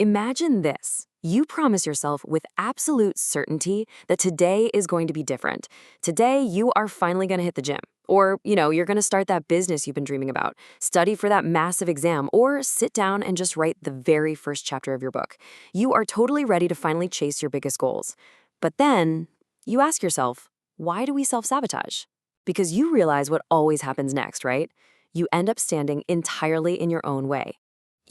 Imagine this. You promise yourself with absolute certainty that today is going to be different. Today, you are finally going to hit the gym. Or, you're going to start that business you've been dreaming about, study for that massive exam, or sit down and just write the very first chapter of your book. You are totally ready to finally chase your biggest goals. But then, you ask yourself, why do we self-sabotage? Because you realize what always happens next, right? You end up standing entirely in your own way.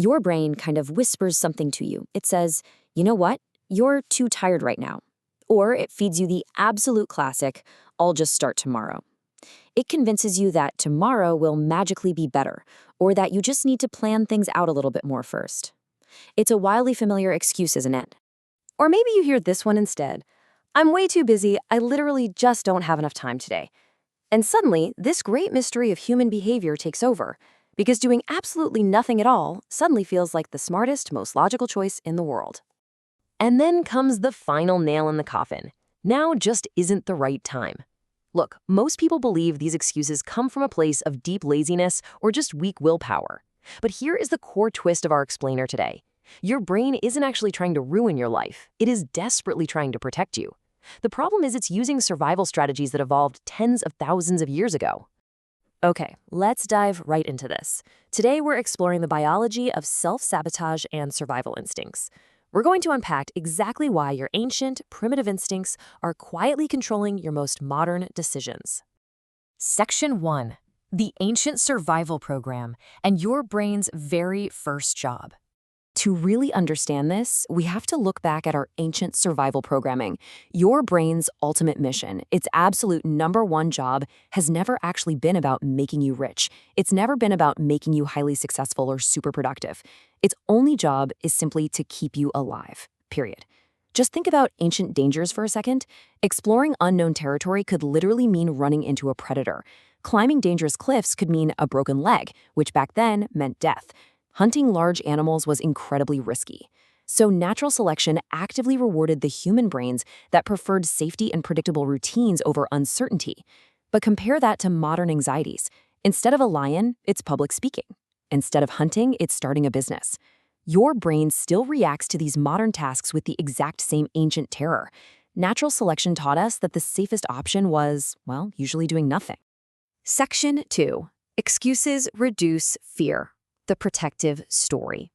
Your brain kind of whispers something to you. It says, you know what? You're too tired right now. Or it feeds you the absolute classic, I'll just start tomorrow. It convinces you that tomorrow will magically be better, or that you just need to plan things out a little bit more first. It's a wildly familiar excuse, isn't it? Or maybe you hear this one instead. I'm way too busy, I literally just don't have enough time today. And suddenly, this great mystery of human behavior takes over, because doing absolutely nothing at all suddenly feels like the smartest, most logical choice in the world. And then comes the final nail in the coffin. Now just isn't the right time. Look, most people believe these excuses come from a place of deep laziness or just weak willpower. But here is the core twist of our explainer today. Your brain isn't actually trying to ruin your life. It is desperately trying to protect you. The problem is it's using survival strategies that evolved tens of thousands of years ago. Okay, let's dive right into this. Today we're exploring the biology of self-sabotage and survival instincts. We're going to unpack exactly why your ancient, primitive instincts are quietly controlling your most modern decisions. Section 1. The Ancient Survival Program and your brain's very first job. To really understand this, we have to look back at our ancient survival programming. Your brain's ultimate mission, its absolute #1 job, has never actually been about making you rich. It's never been about making you highly successful or super productive. Its only job is simply to keep you alive, period. Just think about ancient dangers for a second. Exploring unknown territory could literally mean running into a predator. Climbing dangerous cliffs could mean a broken leg, which back then meant death. Hunting large animals was incredibly risky. So natural selection actively rewarded the human brains that preferred safety and predictable routines over uncertainty. But compare that to modern anxieties. Instead of a lion, it's public speaking. Instead of hunting, it's starting a business. Your brain still reacts to these modern tasks with the exact same ancient terror. Natural selection taught us that the safest option was, well, usually doing nothing. Section 2. Excuses reduce fear. The protective story.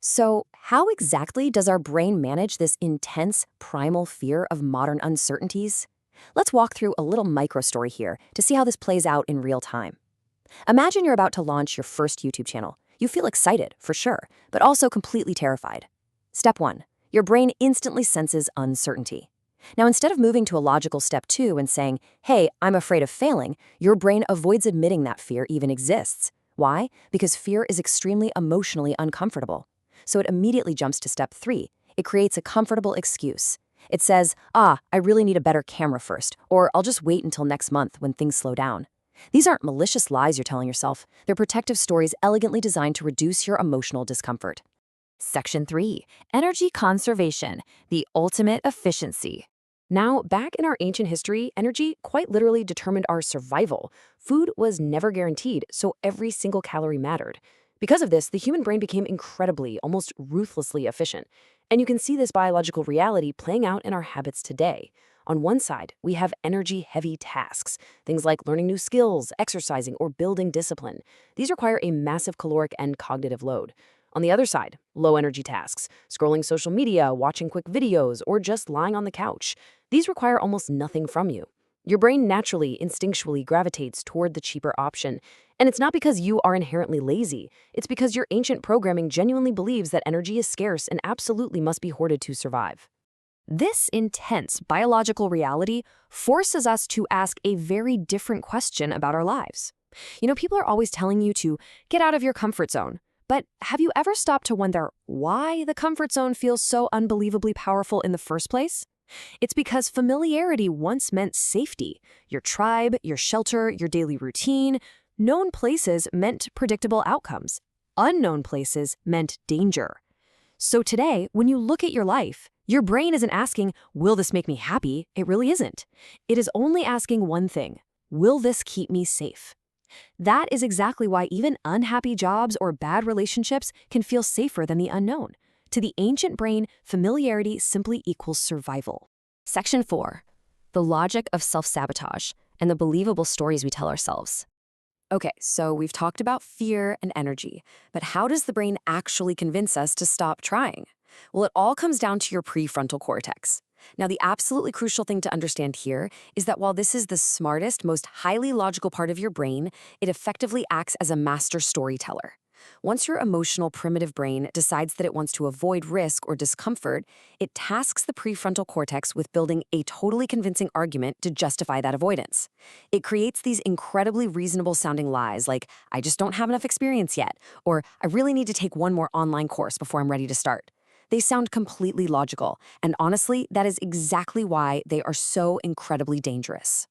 So, how exactly does our brain manage this intense, primal fear of modern uncertainties? Let's walk through a little micro-story here to see how this plays out in real time. Imagine you're about to launch your first YouTube channel. You feel excited, for sure, but also completely terrified. Step 1. Your brain instantly senses uncertainty. Now, instead of moving to a logical step 2 and saying, hey, I'm afraid of failing, your brain avoids admitting that fear even exists. Why? Because fear is extremely emotionally uncomfortable. So it immediately jumps to step 3. It creates a comfortable excuse. It says, I really need a better camera first, or I'll just wait until next month when things slow down. These aren't malicious lies you're telling yourself. They're protective stories elegantly designed to reduce your emotional discomfort. Section 3. Energy conservation, the ultimate efficiency. Now, back in our ancient history, energy quite literally determined our survival. Food was never guaranteed, so every single calorie mattered. Because of this, the human brain became incredibly, almost ruthlessly efficient. And you can see this biological reality playing out in our habits today. On one side, we have energy-heavy tasks, things like learning new skills, exercising, or building discipline. These require a massive caloric and cognitive load. On the other side, low-energy tasks, scrolling social media, watching quick videos, or just lying on the couch. These require almost nothing from you. Your brain naturally, instinctually gravitates toward the cheaper option. And it's not because you are inherently lazy. It's because your ancient programming genuinely believes that energy is scarce and absolutely must be hoarded to survive. This intense biological reality forces us to ask a very different question about our lives. People are always telling you to get out of your comfort zone. But have you ever stopped to wonder why the comfort zone feels so unbelievably powerful in the first place? It's because familiarity once meant safety. Your tribe, your shelter, your daily routine. Known places meant predictable outcomes. Unknown places meant danger. So today, when you look at your life, your brain isn't asking, will this make me happy? It really isn't. It is only asking one thing, will this keep me safe? That is exactly why even unhappy jobs or bad relationships can feel safer than the unknown. To the ancient brain, familiarity simply equals survival. Section 4. The logic of self-sabotage and the believable stories we tell ourselves. Okay, so we've talked about fear and energy, but how does the brain actually convince us to stop trying? Well, it all comes down to your prefrontal cortex. Now, the absolutely crucial thing to understand here is that while this is the smartest, most highly logical part of your brain, it effectively acts as a master storyteller. Once your emotional primitive brain decides that it wants to avoid risk or discomfort, it tasks the prefrontal cortex with building a totally convincing argument to justify that avoidance. It creates these incredibly reasonable sounding lies like, I just don't have enough experience yet, or I really need to take one more online course before I'm ready to start. They sound completely logical, and honestly, that is exactly why they are so incredibly dangerous.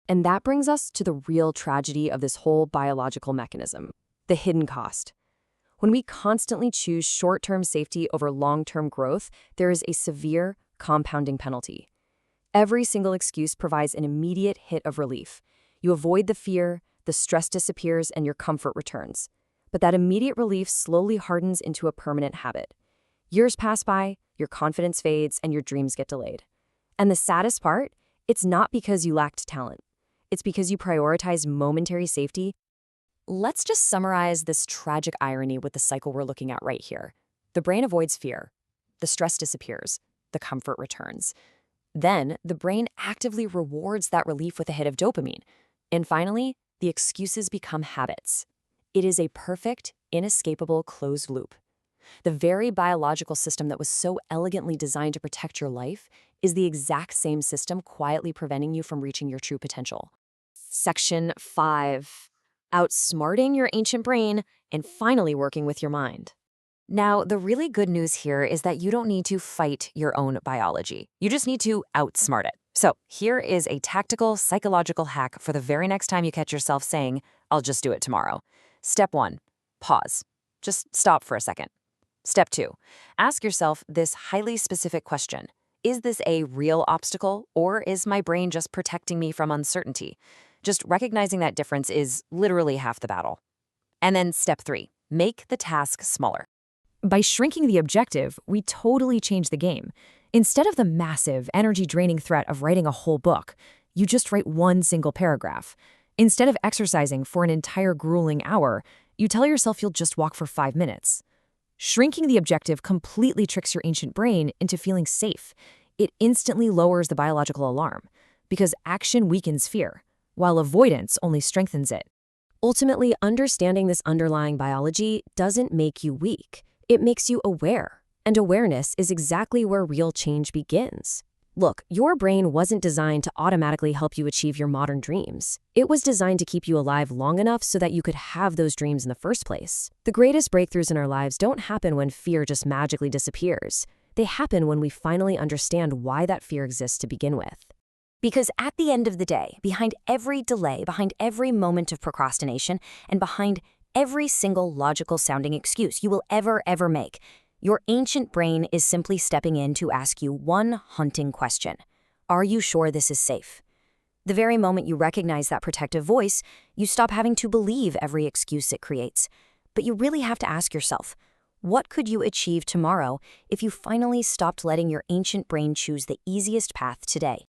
And that brings us to the real tragedy of this whole biological mechanism, the hidden cost. When we constantly choose short-term safety over long-term growth, there is a severe compounding penalty. Every single excuse provides an immediate hit of relief. You avoid the fear, the stress disappears, and your comfort returns. But that immediate relief slowly hardens into a permanent habit. Years pass by, your confidence fades, and your dreams get delayed. And the saddest part? It's not because you lacked talent. It's because you prioritized momentary safety. Let's just summarize this tragic irony with the cycle we're looking at right here. The brain avoids fear. The stress disappears. The comfort returns. Then, the brain actively rewards that relief with a hit of dopamine. And finally, the excuses become habits. It is a perfect, inescapable closed loop. The very biological system that was so elegantly designed to protect your life is the exact same system quietly preventing you from reaching your true potential. Section 5. Outsmarting your ancient brain and finally working with your mind. Now, the really good news here is that you don't need to fight your own biology. You just need to outsmart it. So here is a tactical psychological hack for the very next time you catch yourself saying, I'll just do it tomorrow. Step 1, pause. Just stop for a second. Step 2, ask yourself this highly specific question. Is this a real obstacle, or is my brain just protecting me from uncertainty? Just recognizing that difference is literally half the battle. And then step 3, make the task smaller. By shrinking the objective, we totally change the game. Instead of the massive, energy-draining threat of writing a whole book, you just write one single paragraph. Instead of exercising for an entire grueling hour, you tell yourself you'll just walk for 5 minutes. Shrinking the objective completely tricks your ancient brain into feeling safe. It instantly lowers the biological alarm, because action weakens fear, while avoidance only strengthens it. Ultimately, understanding this underlying biology doesn't make you weak. It makes you aware, and awareness is exactly where real change begins. Look, your brain wasn't designed to automatically help you achieve your modern dreams. It was designed to keep you alive long enough so that you could have those dreams in the first place. The greatest breakthroughs in our lives don't happen when fear just magically disappears. They happen when we finally understand why that fear exists to begin with. Because at the end of the day, behind every delay, behind every moment of procrastination, and behind every single logical-sounding excuse you will ever make, your ancient brain is simply stepping in to ask you one haunting question. Are you sure this is safe? The very moment you recognize that protective voice, you stop having to believe every excuse it creates. But you really have to ask yourself, what could you achieve tomorrow if you finally stopped letting your ancient brain choose the easiest path today?